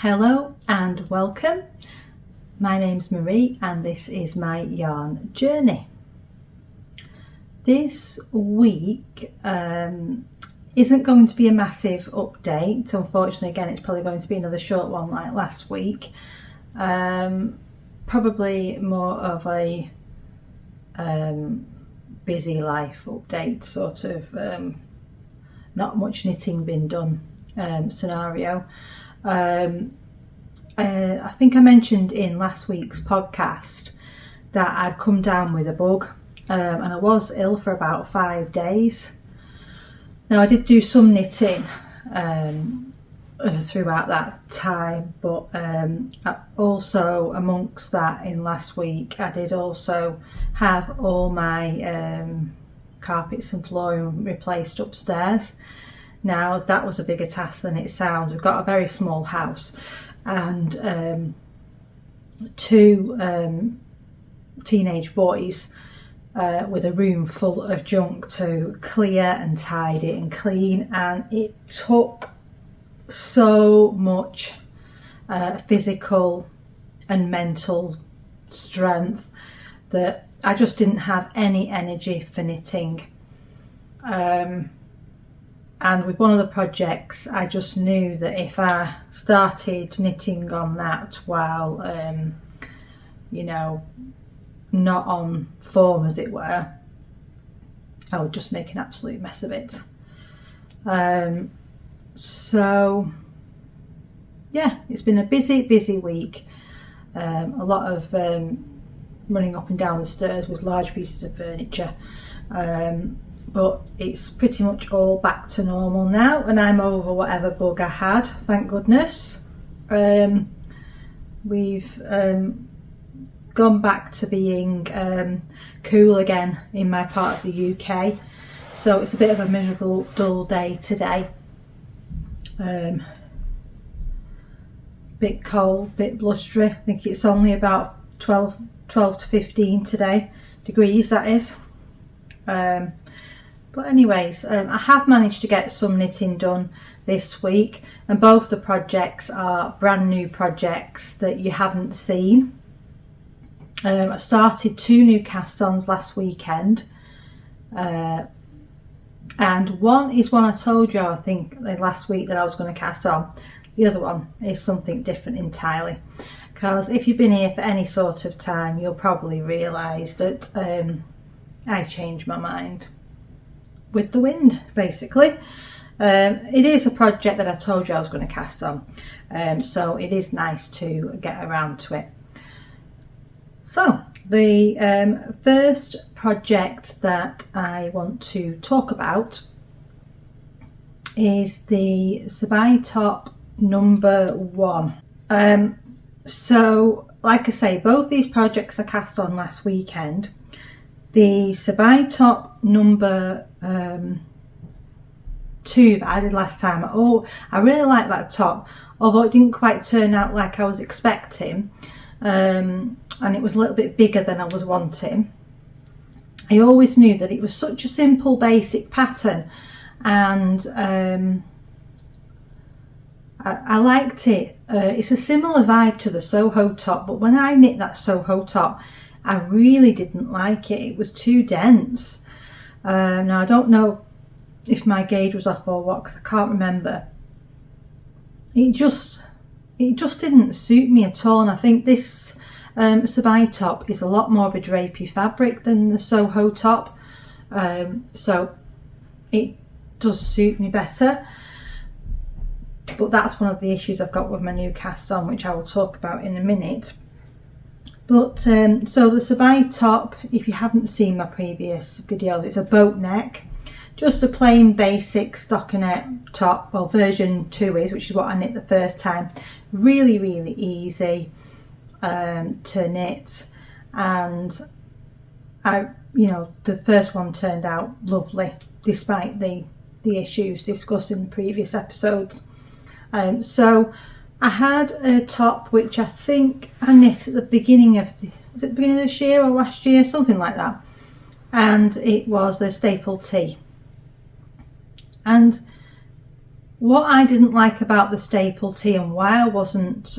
Hello and welcome. My name's Marie and this is my yarn journey. This week isn't going to be a massive update. Unfortunately, again, it's probably going to be another short one like last week. Probably more of a busy life update, sort of not much knitting been done scenario. I think I mentioned in last week's podcast that I'd come down with a bug and I was ill for about 5 days. Now I did do some knitting throughout that time, but also amongst that in last week I did also have all my carpets and flooring replaced upstairs. Now that was a bigger task than it sounds. We've got a very small house and two teenage boys with a room full of junk to clear and tidy and clean, and it took so much physical and mental strength that I just didn't have any energy for knitting. And with one of the projects, I just knew that if I started knitting on that while, not on form as it were, I would just make an absolute mess of it. So, yeah, it's been a busy week. A lot of running up and down the stairs with large pieces of furniture. But it's pretty much all back to normal now, and I'm over whatever bug I had, thank goodness. We've gone back to being cool again in my part of the UK, so it's a bit of a miserable, dull day today. Bit cold, bit blustery. I think it's only about 12 to 15 today, degrees that is. But anyways, I have managed to get some knitting done this week, and both the projects are brand new projects that you haven't seen. I started 2 new cast-ons last weekend, and one is one I told you I think last week that I was going to cast on. The other one is something different entirely, because if you've been here for any sort of time you'll probably realise that I changed my mind with the wind, basically. It is a project that I told you I was going to cast on, so it is nice to get around to it. So the first project that I want to talk about is the Sabai top number 1. So like I say, both these projects I cast on last weekend. The Sabai top number 2 that I did last time, I really like that top, although it didn't quite turn out like I was expecting, and it was a little bit bigger than I was wanting. I always knew that it was such a simple basic pattern, and I liked it. It's a similar vibe to the Soho top, but when I knit that Soho top I really didn't like it. It was too dense. Now I don't know if my gauge was off or what, because I can't remember. It just didn't suit me at all, and I think this Sabai top is a lot more of a drapey fabric than the Soho top, so it does suit me better. But that's one of the issues I've got with my new cast on, which I will talk about in a minute. But so the Sabai top, if you haven't seen my previous videos, it's a boat neck, just a plain basic stockinette top. Well, version 2 is, which is what I knit the first time. Really easy to knit, and the first one turned out lovely despite the issues discussed in the previous episodes. So I had a top which I think I knit at the beginning of was it the beginning of this year or last year, something like that, and it was the staple tee, and what I didn't like about the staple tee and why I wasn't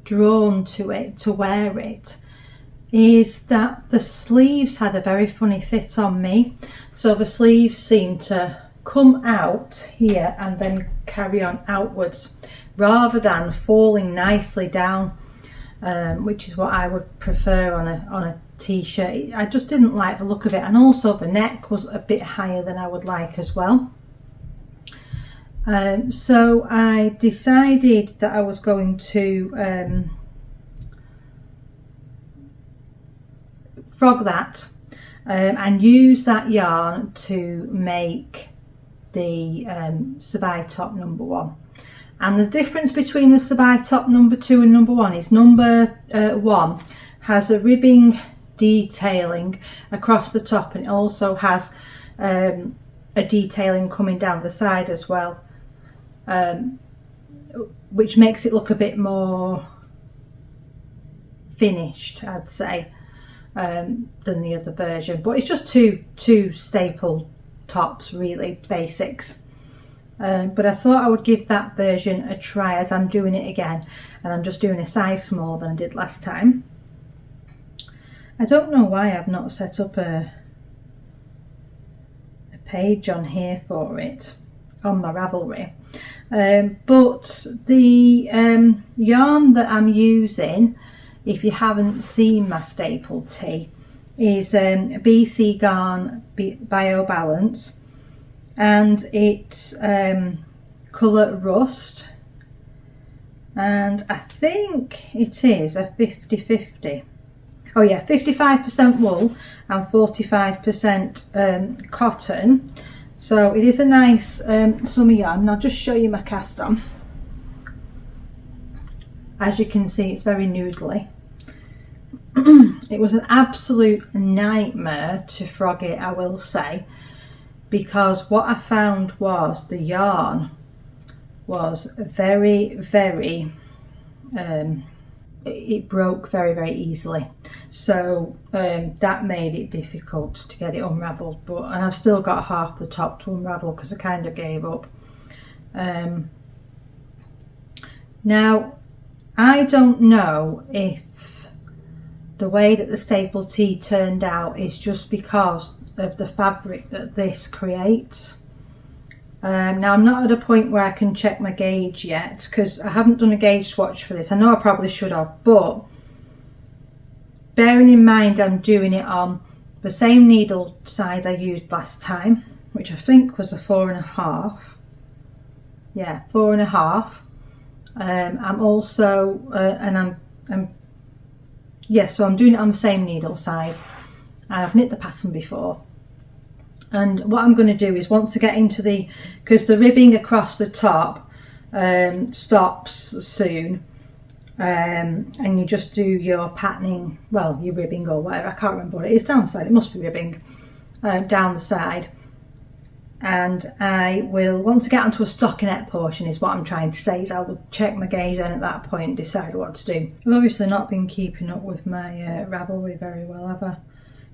drawn to it, to wear it, is that the sleeves had a very funny fit on me. So the sleeves seemed to come out here and then carry on outwards rather than falling nicely down, which is what I would prefer on a t-shirt. I just didn't like the look of it, and also the neck was a bit higher than I would like as well. So I decided that I was going to frog that and use that yarn to make the Sabai top number 1. And the difference between the Sabai top number 2 and number 1 is number 1 has a ribbing detailing across the top, and it also has a detailing coming down the side as well, which makes it look a bit more finished, I'd say, than the other version. But it's just two staple tops, really, basics. But I thought I would give that version a try, as I'm doing it again, and I'm just doing a size smaller than I did last time. I don't know why I've not set up a page on here for it on my Ravelry, but the yarn that I'm using, if you haven't seen my staple tee, is BC Garn Bio Balance, and it's colour Rust, and I think it is a 50-50. Oh yeah, 55% wool and 45% cotton. So it is a nice summer yarn, and I'll just show you my cast on. As you can see, it's very noodly. It was an absolute nightmare to frog it, I will say, because what I found was the yarn was very, very, it broke very, very easily. So that made it difficult to get it unravelled, and I've still got half the top to unravel because I kind of gave up. Now, I don't know if the way that the staple tee turned out is just because of the fabric that this creates. Now, I'm not at a point where I can check my gauge yet because I haven't done a gauge swatch for this. I know I probably should have, but bearing in mind I'm doing it on the same needle size I used last time, which I think was a 4.5. Yeah, 4.5. I'm also so I'm doing it on the same needle size. I've knit the pattern before, and what I'm going to do is, once I get into because the ribbing across the top stops soon, and you just do your patterning, well, your ribbing or whatever, I can't remember what it is down the side, it must be ribbing down the side. And I will, once I get onto a stockinette portion, is what I'm trying to say, is I will check my gauge then at that point and decide what to do. I've obviously not been keeping up with my Ravelry very well, have I?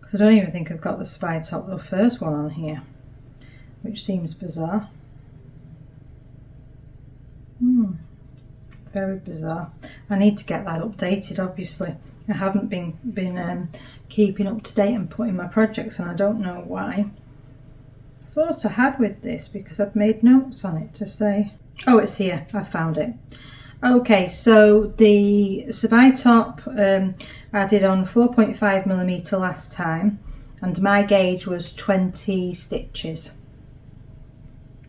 Because I don't even think I've got the Sabai top, the first one, on here, which seems bizarre. Very bizarre. I need to get that updated, obviously. I haven't been keeping up to date and putting my projects, and I don't know why. I thought I had with this because I've made notes on it to say, oh, it's here, I found it. Okay, so the Sabai top I did on 4.5mm last time, and my gauge was 20 stitches.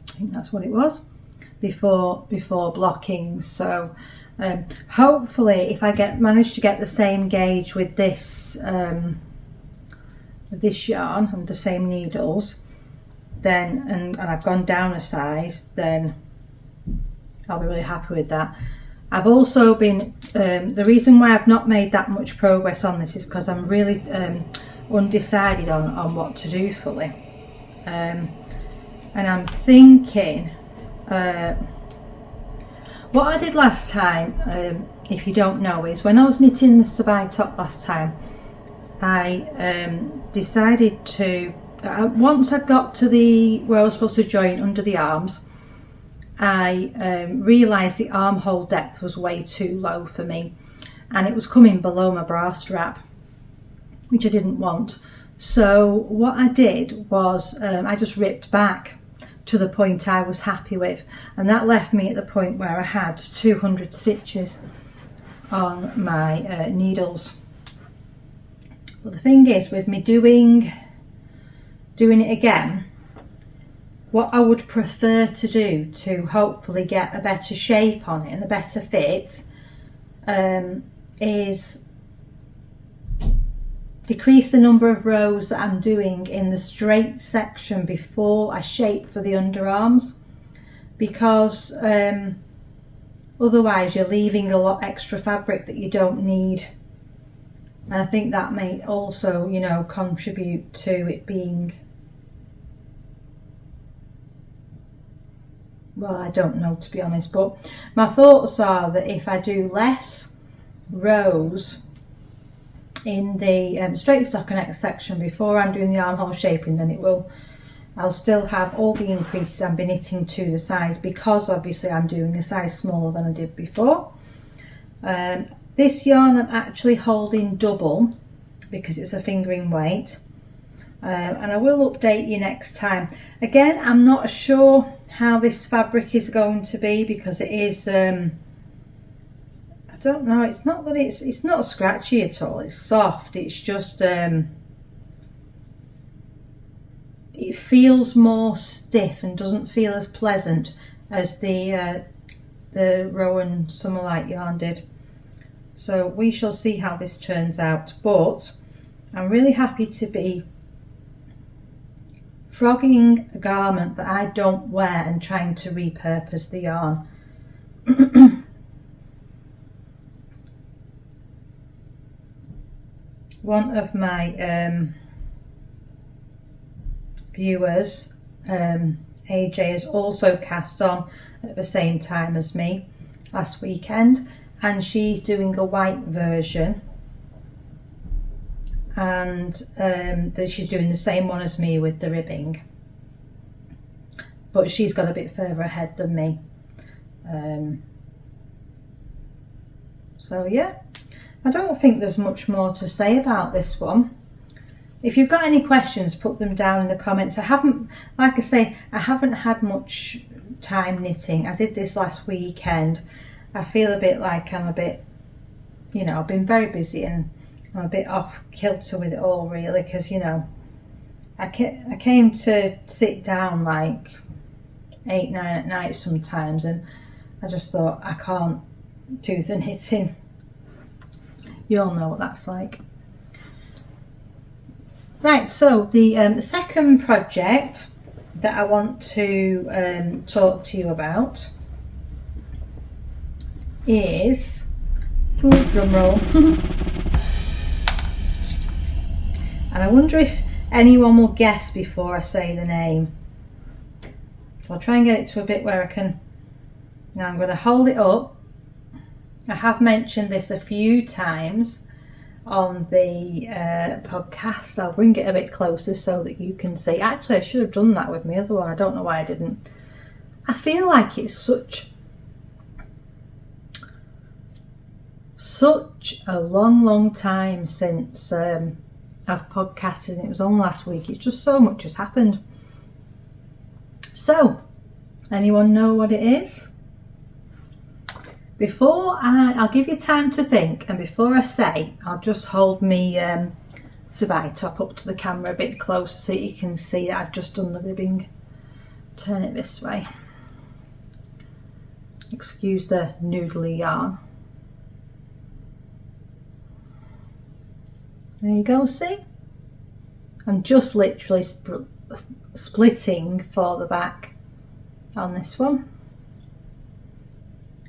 I think that's what it was before blocking. So hopefully, if I manage to get the same gauge with this yarn and the same needles, then and I've gone down a size, then I'll be really happy with that. I've also been the reason why I've not made that much progress on this is because I'm really undecided on what to do fully, and I'm thinking what I did last time, if you don't know, is when I was knitting the Sabai top last time, I decided to once I got to where I was supposed to join under the arms, I realised the armhole depth was way too low for me, and it was coming below my bra strap, which I didn't want. So what I did was I just ripped back to the point I was happy with, and that left me at the point where I had 200 stitches on my needles. But the thing is, with me doing it again, what I would prefer to do to hopefully get a better shape on it and a better fit is decrease the number of rows that I'm doing in the straight section before I shape for the underarms, because otherwise you're leaving a lot extra fabric that you don't need, and I think that may also, you know, contribute to it being, well, I don't know, to be honest, but my thoughts are that if I do less rows in the straight stockinette section before I'm doing the armhole shaping, then I'll still have all the increases and be knitting to the size, because obviously I'm doing a size smaller than I did before. This yarn I'm actually holding double because it's a fingering weight, and I will update you next time. Again, I'm not sure how this fabric is going to be, because it is I don't know, it's not that it's not scratchy at all, it's soft, it's just it feels more stiff and doesn't feel as pleasant as the Rowan Summer Light yarn did. So we shall see how this turns out, but I'm really happy to be frogging a garment that I don't wear and trying to repurpose the yarn. One of my viewers, AJ, has also cast on at the same time as me last weekend, and she's doing a white version, and she's doing the same one as me with the ribbing, but she's got a bit further ahead than me. So yeah, I don't think there's much more to say about this one. If you've got any questions, put them down in the comments. I haven't had much time knitting. I did this last weekend. I feel a bit like I'm a bit, you know, I've been very busy and I'm a bit off kilter with it all, really, because, you know, I came to sit down like 8, 9 at night sometimes, and I just thought, I can't do the knitting. You all know what that's like. Right, so the second project that I want to talk to you about is, drum roll, and I wonder if anyone will guess before I say the name. I'll try and get it to a bit where I can. Now I'm going to hold it up. I have mentioned this a few times on the podcast. I'll bring it a bit closer so that you can see. Actually, I should have done that with me, otherwise I don't know why I didn't. I feel like it's such a long time since I've podcasted, and it was on last week. It's just so much has happened. So, anyone know what it is? Before I'll give you time to think, and before I say, I'll just hold me Sabai top up to the camera a bit closer so you can see that I've just done the ribbing. Turn it this way. Excuse the noodly yarn. There you go, see? I'm just literally splitting for the back on this one.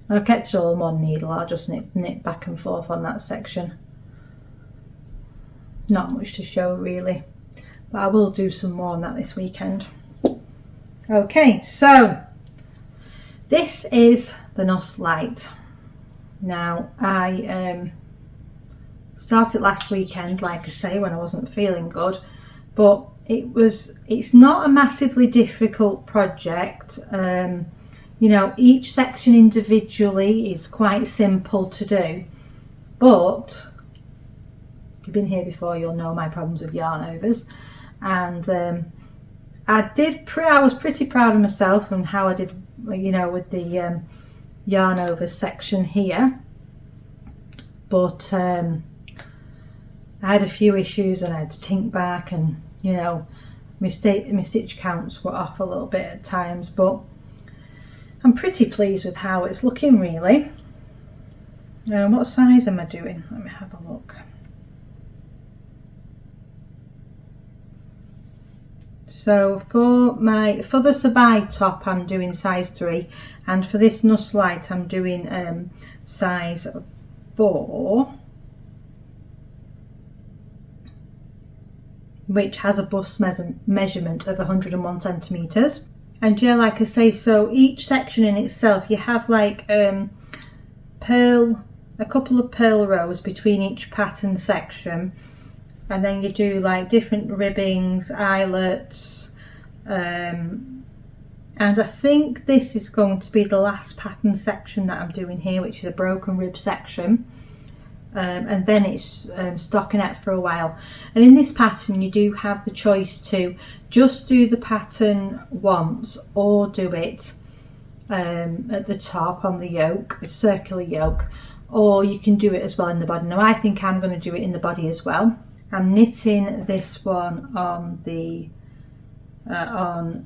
I've kept it all in one needle. I'll just knit back and forth on that section. Not much to show really, but I will do some more on that this weekend. Okay, so this is the Knus Light. Now I started last weekend, like I say, when I wasn't feeling good, but it's not a massively difficult project. You know, each section individually is quite simple to do, but if you've been here before, you'll know my problems with yarn overs. And I was pretty proud of myself and how I did, you know, with the yarn overs section here, but I had a few issues and I had to tink back, and you know, my stitch counts were off a little bit at times, but I'm pretty pleased with how it's looking, really. What size am I doing? Let me have a look. So for the Sabai top, I'm doing size 3, and for this Knus light, I'm doing size 4, which has a bust measurement of 101 centimeters. And yeah, like I say, so each section in itself, you have like a couple of purl rows between each pattern section, and then you do like different ribbings, eyelets, and I think this is going to be the last pattern section that I'm doing here, which is a broken rib section. And then it's stockinette for a while. And in this pattern you do have the choice to just do the pattern once, or do it at the top on the yoke, a circular yoke, or you can do it as well in the body. Now I think I'm going to do it in the body as well. I'm knitting this one on the on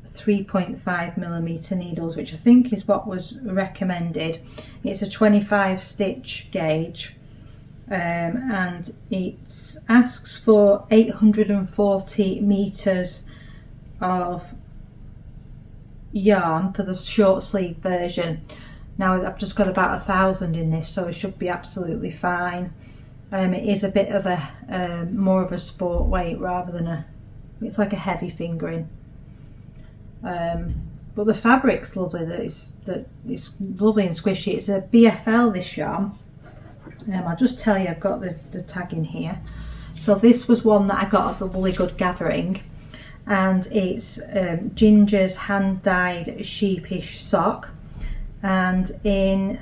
3.5mm needles, which I think is what was recommended. It's a 25 stitch gauge, and it asks for 840 meters of yarn for the short sleeve version. Now I've just got about 1,000 in this, so it should be absolutely fine. It is a bit of a more of a sport weight rather than it's like a heavy fingering. But the fabric's lovely. It's lovely and squishy. It's a BFL, this yarn. I'll just tell you, I've got the tag in here. So this was one that I got at the Woolly Good Gathering, and it's Ginger's hand dyed sheepish sock, and in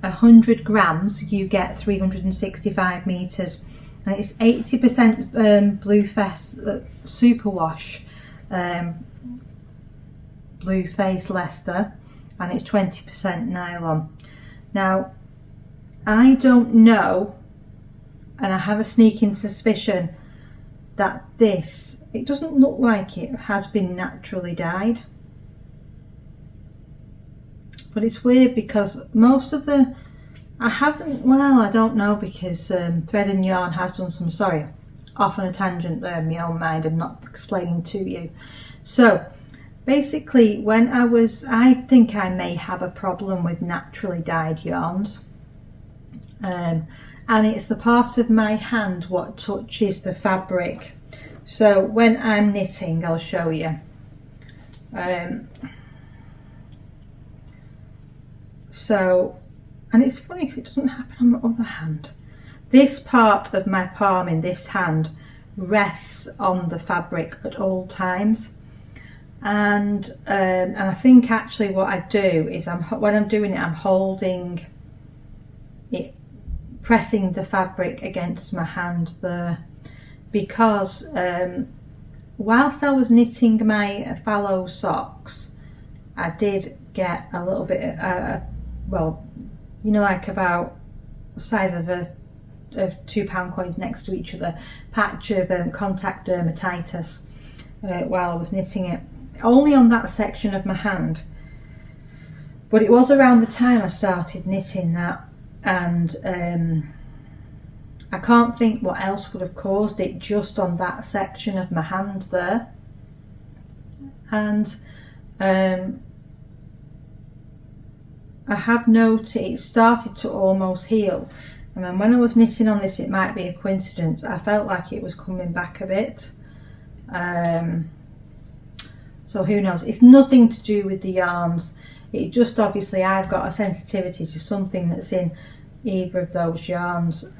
100 grams you get 365 meters, and it's 80% Blue Face superwash Blue Face Leicester, and it's 20% nylon. Now I don't know, and I have a sneaking suspicion that it doesn't look like it has been naturally dyed, but it's weird because most of the I don't know, because Thread and Yarn has done some, sorry, off on a tangent there in my own mind and not explaining to you. So basically, I think I may have a problem with naturally dyed yarns, and it's the part of my hand what touches the fabric. So when I'm knitting, I'll show you. And it's funny because it doesn't happen on the other hand. This part of my palm in this hand rests on the fabric at all times. And I think actually what I do is when I'm doing it, I'm holding it, pressing the fabric against my hand there, because whilst I was knitting my fallow socks, I did get a little bit, well, you know, like about the size of £2 coins next to each other, patch of contact dermatitis while I was knitting it. Only on that section of my hand, but it was around the time I started knitting that, and I can't think what else would have caused it, just on that section of my hand there. And I have noticed it started to almost heal, and then when I was knitting on this, it might be a coincidence, I felt like it was coming back a bit. So who knows? It's nothing to do with the yarns. It just, obviously I've got a sensitivity to something that's in either of those yarns.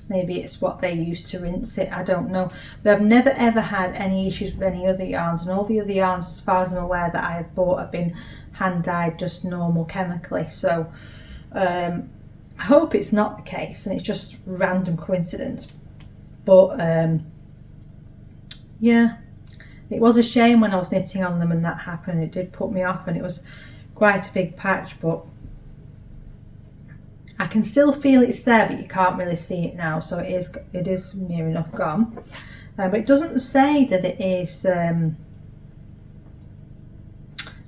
Maybe it's what they use to rinse it, I don't know. But I've never ever had any issues with any other yarns, and all the other yarns, as far as I'm aware, that I have bought have been hand dyed, just normal chemically. So I hope it's not the case and it's just random coincidence. But yeah, it was a shame when I was knitting on them and that happened. It did put me off, and it was quite a big patch, but I can still feel it's there, but you can't really see it now, so it is near enough gone. But it doesn't say that it is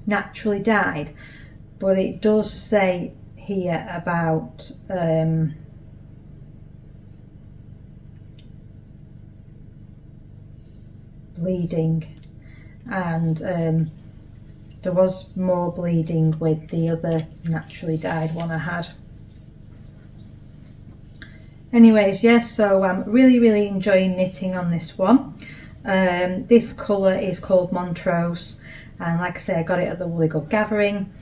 naturally dyed, but it does say here about bleeding, and there was more bleeding with the other naturally dyed one I had. Anyways, yes, so I'm really enjoying knitting on this one. This colour is called Montrose, and like I say, I got it at the Woolly Good Gathering,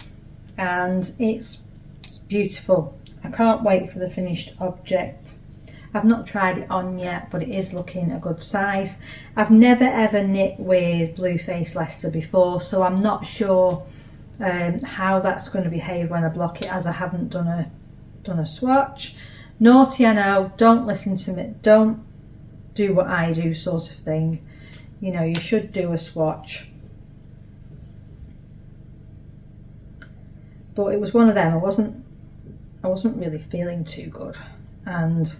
and it's beautiful. I can't wait for the finished object. I've not tried it on yet, but it is looking a good size. I've never ever knit with Blueface Leicester before, so I'm not sure how that's going to behave when I block it, as I haven't done a swatch. Naughty, I know, don't listen to me, don't do what I do sort of thing. You know, you should do a swatch. But it was one of them, I wasn't really feeling too good, and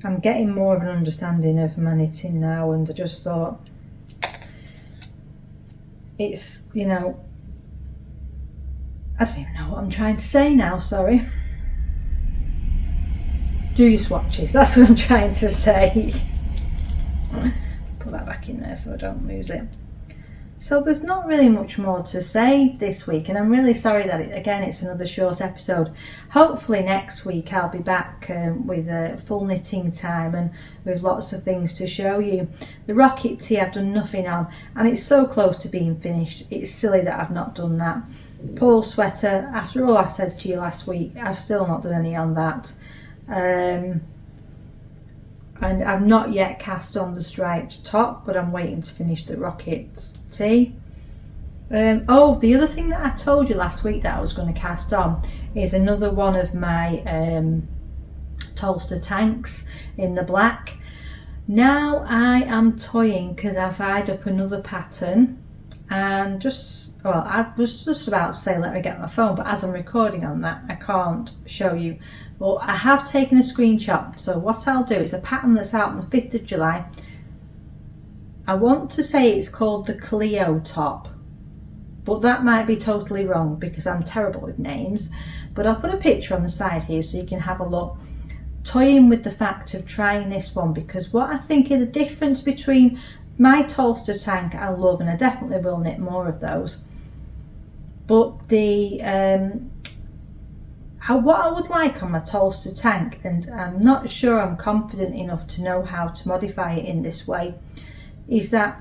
I'm getting more of an understanding of my knitting now, and I just thought it's, you know, I don't even know what I'm trying to say now, sorry. Do your swatches, that's what I'm trying to say. Put that back in there so I don't lose it. So there's not really much more to say this week, and I'm really sorry that it's another short episode. Hopefully next week I'll be back with a full knitting time and with lots of things to show you. The rocket tee I've done nothing on, and it's so close to being finished. It's silly that I've not done that. Paul's sweater, after all I said to you last week, I've still not done any on that. And I've not yet cast on the striped top, but I'm waiting to finish the rocket tee. Oh, the other thing that I told you last week that I was going to cast on is another one of my Tolster tanks in the black. Now I am toying, because I've eyed up another pattern, and I was just about to say let me get my phone, but as I'm recording on that I can't show you. Well, I have taken a screenshot, so what I'll do is a pattern that's out on the 5th of July. I want to say it's called the Clio top, but that might be totally wrong because I'm terrible with names. But I'll put a picture on the side here so you can have a look. Toying with the fact of trying this one, because what I think is the difference between my Tolster tank I love, and I definitely will knit more of those, but the what I would like on my Tolster tank, and I'm not sure I'm confident enough to know how to modify it in this way, is that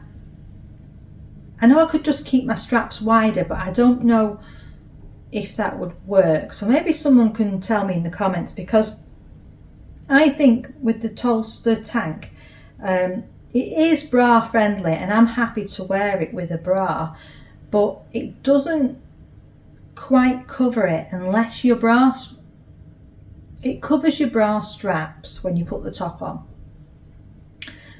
I know I could just keep my straps wider, but I don't know if that would work. So maybe someone can tell me in the comments, because I think with the Tolster tank it is bra friendly, and I'm happy to wear it with a bra, but it doesn't quite cover it unless your bra, it covers your bra straps when you put the top on.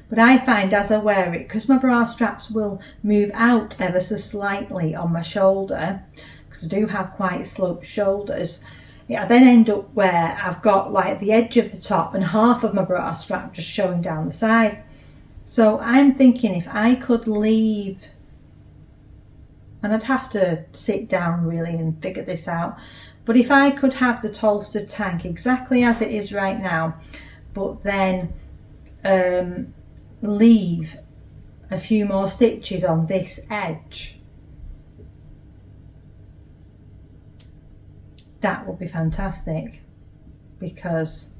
But I find as I wear it, because my bra straps will move out ever so slightly on my shoulder, because I do have quite sloped shoulders, I then end up where I've got like the edge of the top and half of my bra strap just showing down the side. So I'm thinking if I could leave, and I'd have to sit down really and figure this out, but if I could have the Tolster tank exactly as it is right now, but then leave a few more stitches on this edge, that would be fantastic, because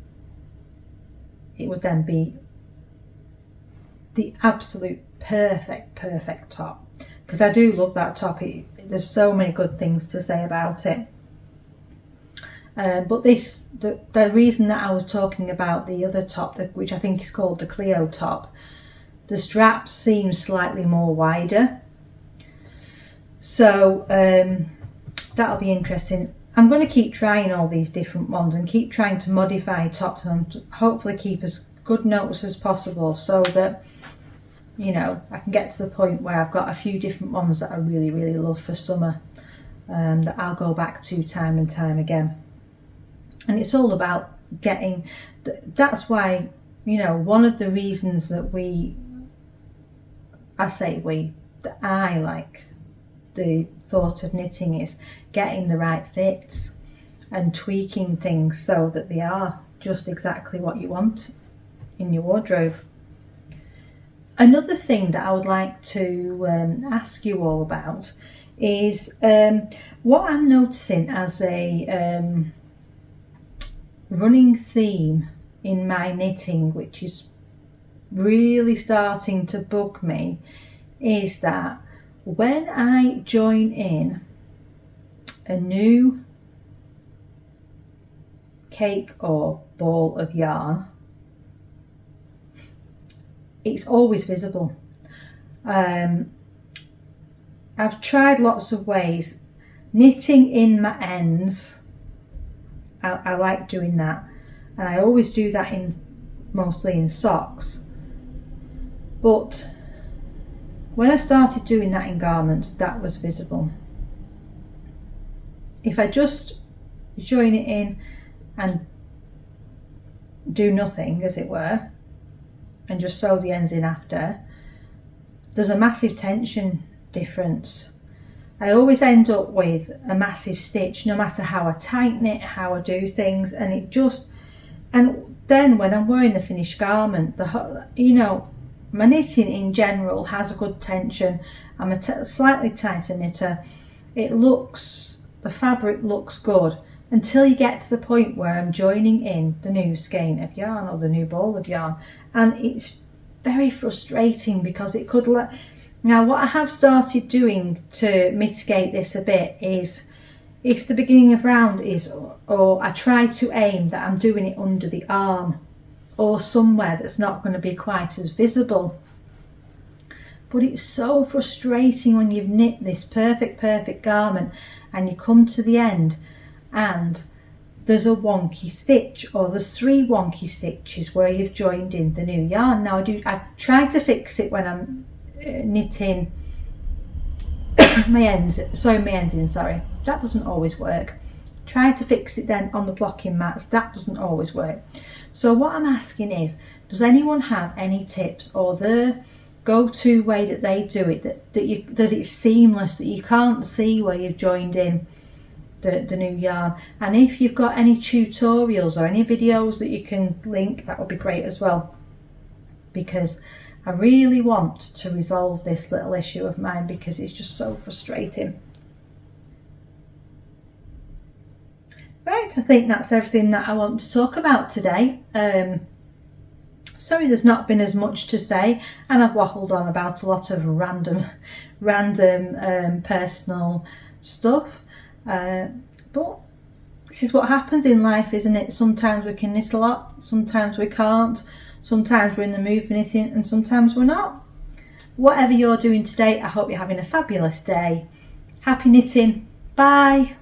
it would then be the absolute perfect top. Because I do love that top. There's so many good things to say about it. But the reason that I was talking about the other top, which I think is called the Clio top, the straps seem slightly more wider. So that'll be interesting. I'm going to keep trying all these different ones and keep trying to modify tops and hopefully keep as good notes as possible, so that, you know, I can get to the point where I've got a few different ones that I really, really love for summer, that I'll go back to time and time again. And it's all about getting, that's why, you know, one of the reasons that that I like the thought of knitting is getting the right fits and tweaking things so that they are just exactly what you want in your wardrobe. Another thing that I would like to ask you all about is what I'm noticing as a running theme in my knitting, which is really starting to bug me, is that when I join in a new cake or ball of yarn, it's always visible. I've tried lots of ways. Knitting in my ends, I like doing that, and I always do that mostly in socks. But when I started doing that in garments, that was visible. If I just join it in and do nothing, as it were, and just sew the ends in after, there's a massive tension difference. I always end up with a massive stitch, no matter how I tighten it, how I do things, and then when I'm wearing the finished garment, you know, my knitting in general has a good tension. I'm a slightly tighter knitter. The fabric looks good until you get to the point where I'm joining in the new skein of yarn or the new ball of yarn, and it's very frustrating because it could now what I have started doing to mitigate this a bit is, if the beginning of round is, or I try to aim that I'm doing it under the arm or somewhere that's not going to be quite as visible. But it's so frustrating when you've knit this perfect garment and you come to the end and there's a wonky stitch, or there's 3 wonky stitches where you've joined in the new yarn. Now I try to fix it when I'm knitting my ends in, sorry. That doesn't always work. Try to fix it then on the blocking mats. That doesn't always work. So what I'm asking is, does anyone have any tips or the go-to way that they do it, that it's seamless, that you can't see where you've joined in the new yarn? And if you've got any tutorials or any videos that you can link, that would be great as well, because I really want to resolve this little issue of mine, because it's just so frustrating. Right, I think that's everything that I want to talk about today. Sorry there's not been as much to say, and I've waffled on about a lot of random personal stuff. But this is what happens in life, isn't it? Sometimes we can knit a lot, sometimes we can't. Sometimes we're in the mood for knitting and sometimes we're not. Whatever you're doing today, I hope you're having a fabulous day. Happy knitting. Bye.